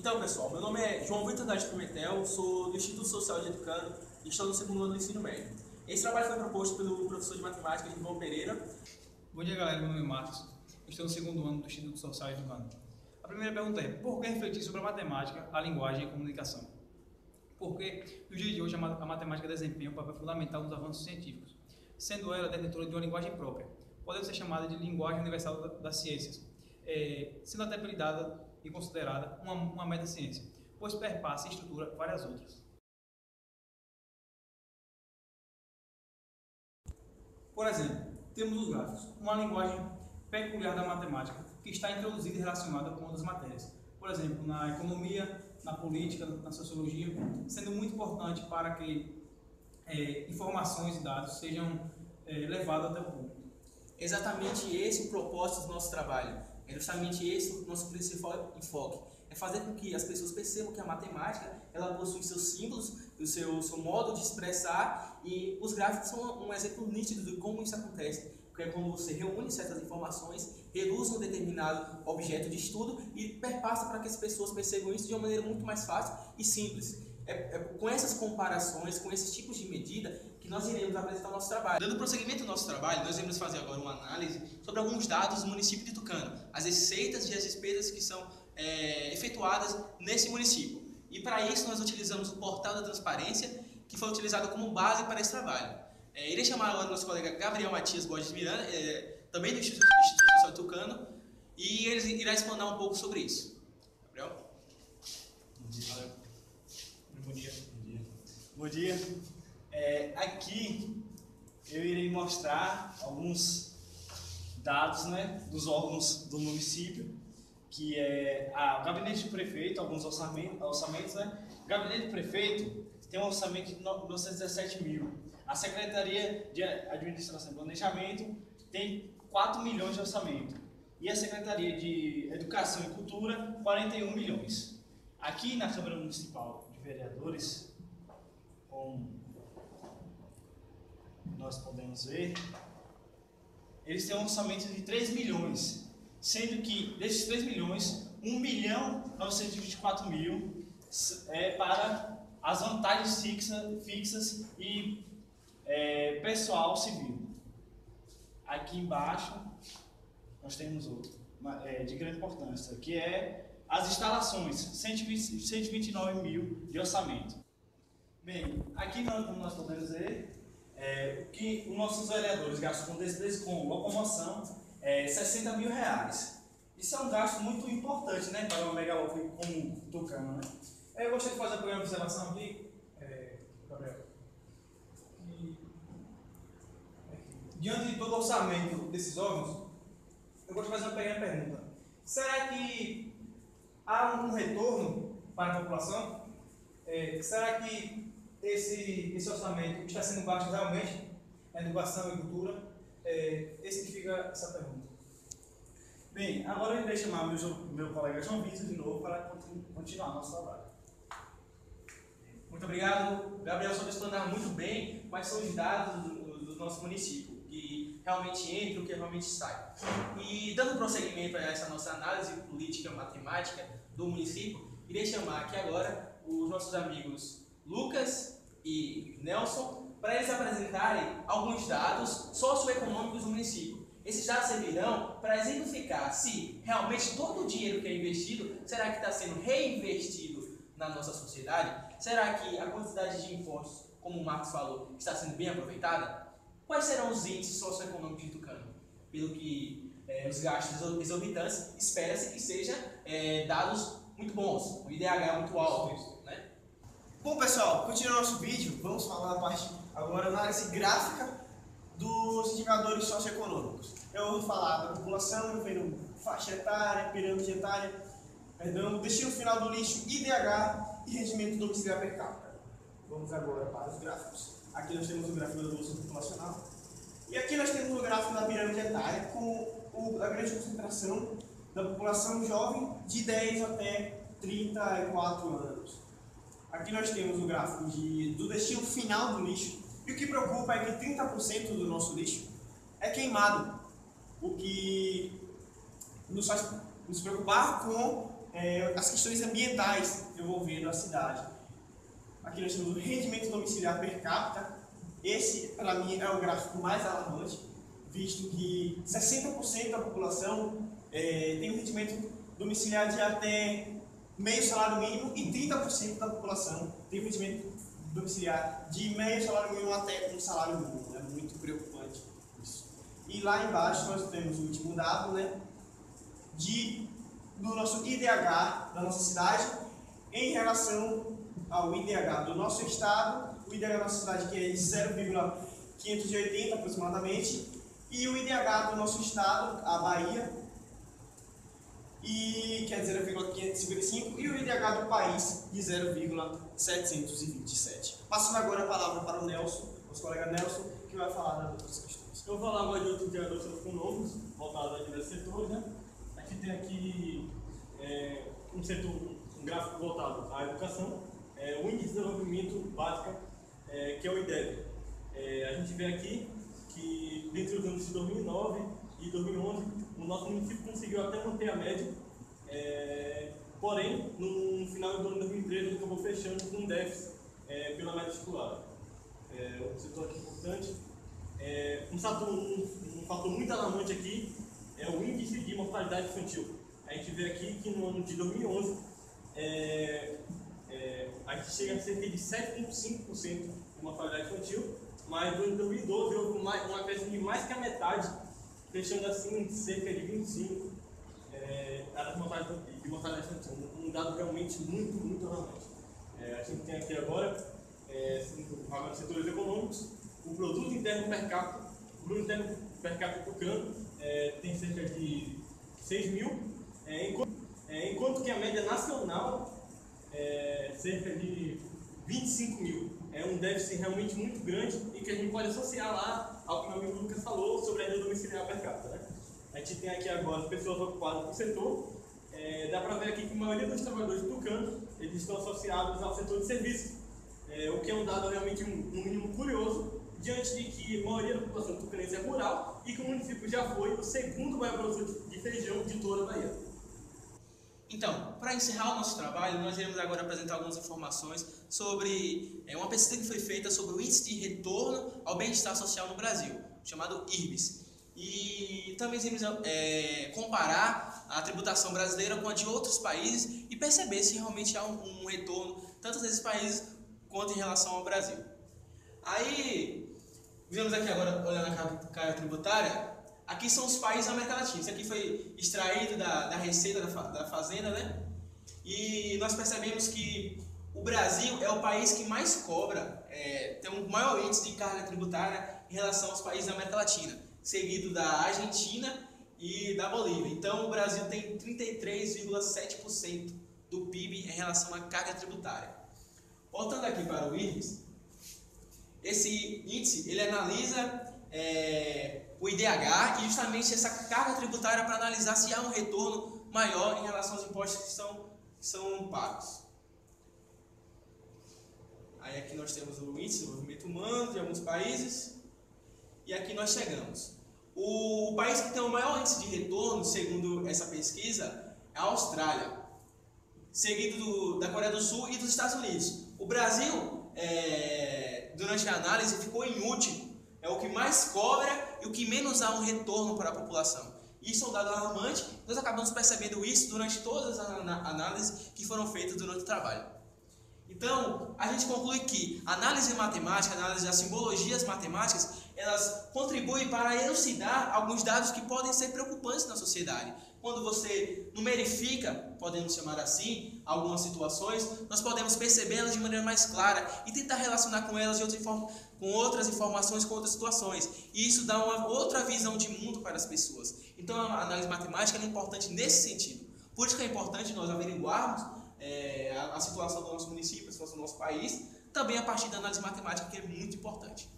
Então, pessoal, meu nome é João Vitor Andrade Pimentel, sou do Instituto Social de Educando e estou no segundo ano do ensino médio. Esse trabalho foi proposto pelo professor de matemática, João Pereira. Bom dia, galera. Meu nome é Marcos. Eu estou no segundo ano do Instituto Social de Educando. A primeira pergunta é: por que refletir sobre a matemática, a linguagem e a comunicação? Porque no dia de hoje a matemática desempenha um papel fundamental nos avanços científicos, sendo ela detentora de uma linguagem própria, podendo ser chamada de linguagem universal das ciências, sendo até apelidada e considerada uma meta-ciência, pois perpassa e estrutura várias outras. Por exemplo, temos os gráficos, uma linguagem peculiar da matemática que está introduzida e relacionada com outras matérias. Por exemplo, na economia, na política, na sociologia, sendo muito importante para que informações e dados sejam levados até o público. Exatamente esse o propósito do nosso trabalho. É justamente esse o nosso principal enfoque. É fazer com que as pessoas percebam que a matemática ela possui seus símbolos, o seu modo de expressar, e os gráficos são um exemplo nítido de como isso acontece. Porque é quando você reúne certas informações, reduz um determinado objeto de estudo e perpassa para que as pessoas percebam isso de uma maneira muito mais fácil e simples. É com essas comparações, com esses tipos de medida, que nós iremos apresentar o nosso trabalho. Dando prosseguimento ao nosso trabalho, nós iremos fazer agora uma análise sobre alguns dados do município de Tucano, as receitas e as despesas que são efetuadas nesse município. E para isso nós utilizamos o portal da transparência, que foi utilizado como base para esse trabalho. Irei chamar agora o nosso colega Gabriel Matias Borges Miranda, também do Instituto Social de Tucano, e ele irá explanar um pouco sobre isso. Gabriel? Bom dia. Valeu. Bom dia. Bom dia. Aqui eu irei mostrar alguns dados, né, dos órgãos do município, que é o gabinete do prefeito, alguns orçamentos, né? O gabinete do prefeito tem um orçamento de 917 mil. A Secretaria de Administração e Planejamento tem 4 milhões de orçamento. E a Secretaria de Educação e Cultura, 41 milhões. Aqui na Câmara Municipal de Vereadores, como nós podemos ver, eles têm um orçamento de 3 milhões, sendo que desses 3 milhões, 1.924 mil é para as vantagens fixas e pessoal civil. Aqui embaixo nós temos outro de grande importância, que é as instalações, 129 mil de orçamento. Bem, aqui como nós podemos ver, que os nossos vereadores gastam com despesas com locomoção, 60 mil reais. Isso é um gasto muito importante, né, para uma megalópole como Tucano, né? Eu gostaria de fazer uma pequena observação aqui, Gabriel. Diante de todo o orçamento desses órgãos, eu gostaria de fazer uma pequena pergunta. Será que há um retorno para a população? Será que esse orçamento está sendo gasto realmente na educação e cultura? Esse que fica essa pergunta. Bem, agora eu irei chamar meu colega João Vitor de novo para continuar nosso trabalho. Muito obrigado, Gabriel, sobre explanar muito bem quais são os dados do nosso município, que realmente entra, o que realmente sai. E dando prosseguimento a essa nossa análise política matemática do município, irei chamar aqui agora os nossos amigos Lucas e Nelson para eles apresentarem alguns dados socioeconômicos do município. Esses dados servirão para exemplificar se realmente todo o dinheiro que é investido, será que está sendo reinvestido na nossa sociedade? Será que a quantidade de impostos, como o Marcos falou, está sendo bem aproveitada? Quais serão os índices socioeconômicos de Tucano? Pelo que os gastos exorbitantes, espera-se que sejam dados muito bons, o IDH muito alto, né? Bom, pessoal, continuando nosso vídeo, vamos falar a parte agora da análise gráfica dos indicadores socioeconômicos. Eu vou falar da população, eu venho faixa etária, pirâmide etária, destino final do lixo, IDH e rendimento domiciliar per capita. Vamos agora para os gráficos. Aqui nós temos o gráfico da evolução populacional. E aqui nós temos o gráfico da pirâmide etária com a grande concentração da população jovem de 10 até 34 anos. Aqui nós temos o gráfico do destino final do lixo. E o que preocupa é que 30% do nosso lixo é queimado. O que nos faz nos preocupar com as questões ambientais envolvendo a cidade. Aqui nós temos o rendimento domiciliar per capita. Esse, para mim, é o gráfico mais alarmante, visto que 60% da população tem um rendimento domiciliar de até meio salário mínimo e 30% da população tem um rendimento domiciliar de meio salário mínimo até um salário mínimo. É muito preocupante isso. E lá embaixo nós temos o último dado, né, do nosso IDH da nossa cidade em relação ao IDH do nosso estado, o IDH da nossa cidade que é de 0,580 aproximadamente, e o IDH do nosso estado, a Bahia, que é 0,555, e o IDH do país de 0,727. Passando agora a palavra para o Nelson, nosso colega Nelson, que vai falar das outras questões. Eu vou falar agora de outros indicadores socioeconômicos, voltados a diversos setores, né? A gente tem aqui um gráfico voltado à educação, o Índice de Desenvolvimento Básico, que é o IDEB. A gente vê aqui que, dentre os anos de 2009 e 2011, o nosso município conseguiu até manter a média, porém, no final do ano de 2013, ele acabou fechando com um déficit pela média estipulada. Um setor aqui importante. Um fator muito alarmante aqui é o índice de mortalidade infantil. A gente vê aqui que no ano de 2011 a gente chega a cerca de 7,5% de mortalidade infantil, mas no ano de 2012 houve um acréscimo de mais que a metade, fechando assim cerca de 25% de mortalidade infantil. Um dado realmente muito alarmante. A gente tem aqui agora, nos setores econômicos, o produto interno per capita. O produto interno per capita tucano tem cerca de 6 mil, enquanto que a média nacional é cerca de 25 mil. É um déficit realmente muito grande e que a gente pode associar lá ao que meu amigo Lucas falou sobre a renda domiciliar per capita, né? A gente tem aqui agora as pessoas ocupadas no setor. Dá para ver aqui que a maioria dos trabalhadores tucanos eles estão associados ao setor de serviços, o que é um dado realmente no mínimo curioso, diante de que a maioria da população tucanense é rural e que o município já foi o segundo maior produtor de feijão de toda a Bahia. Então, para encerrar o nosso trabalho, nós iremos agora apresentar algumas informações sobre uma pesquisa que foi feita sobre o Índice de Retorno ao Bem-Estar Social no Brasil, chamado IRBS. E também iremos comparar a tributação brasileira com a de outros países e perceber se realmente há um retorno, tanto desses países quanto em relação ao Brasil. Aí, vemos aqui agora, olhando a carga tributária, aqui são os países da América Latina. Isso aqui foi extraído da receita da fazenda, né? E nós percebemos que o Brasil é o país que mais cobra, tem um maior índice de carga tributária em relação aos países da América Latina, seguido da Argentina e da Bolívia. Então, o Brasil tem 33,7% do PIB em relação à carga tributária. Voltando aqui para o IRBS, esse índice ele analisa o IDH e justamente essa carga tributária para analisar se há um retorno maior em relação aos impostos que são pagos. Aí aqui nós temos o índice de desenvolvimento humano de alguns países e aqui nós chegamos. O país que tem o maior índice de retorno, segundo essa pesquisa, é a Austrália, seguido da Coreia do Sul e dos Estados Unidos. O Brasil, durante a análise, ficou em último. É o que mais cobra e o que menos há um retorno para a população. Isso é um dado alarmante. Nós acabamos percebendo isso durante todas as análises que foram feitas durante o trabalho. Então, a gente conclui que a análise matemática, a análise das simbologias matemáticas, elas contribuem para elucidar alguns dados que podem ser preocupantes na sociedade. Quando você numerifica, podemos chamar assim, algumas situações, nós podemos percebê-las de maneira mais clara e tentar relacionar com elas com outras informações, com outras situações. E isso dá uma outra visão de mundo para as pessoas. Então, a análise matemática é importante nesse sentido. Por isso que é importante nós averiguarmos a situação do nosso município, a situação do nosso país, também a partir da análise matemática, que é muito importante.